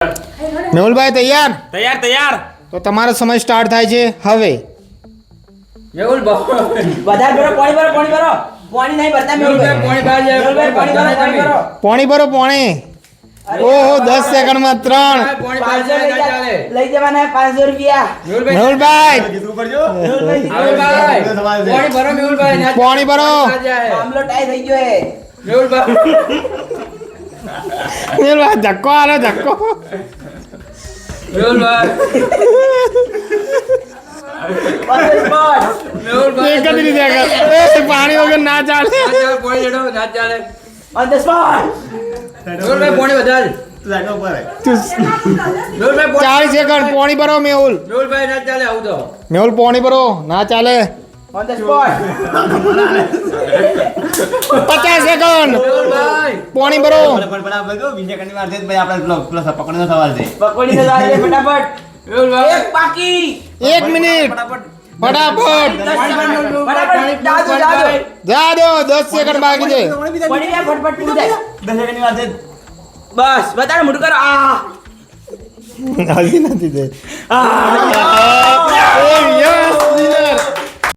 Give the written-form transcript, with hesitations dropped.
મેહુલભાઈ તૈયાર? તૈયાર. તો તમારો સમય સ્ટાર્ટ થાય છે હવે. મેહુલ વધારે ભરો પાણી ભરો પાણી નહીં ભરતા મેહુલભાઈ પાણી ભરો પોણી ભરો પોણી. ઓહો 10 સેકન્ડમાં 3. લઈ જવાના 500 રૂપિયા મેહુલભાઈ પોણી ભરો. મામલો ટાઈ થઈ ગયો હે મેહુલભાઈ ધક્કો આલો ધક્કો. એક જ રીતે કર. એ પાણી વગર ના ચાલે. On the spot 40 સેકન્ડ પોણી ભરો મેહુલ. મેહુલ પોણી ભરો ના ચાલે. on the spot 50 સેકન્ડ પોણી ભરો. પકોડી ને લાગે ફટાફટ એક બાકી 1 મિનિટ ફટાફટ. ફટાફટ જા દો 10 સેકન્ડ બાકી છે. પડી ગયા ફટફટ પૂરું થાય બસ બતાડો મોટું કરો આ હાલી નથી દે. આ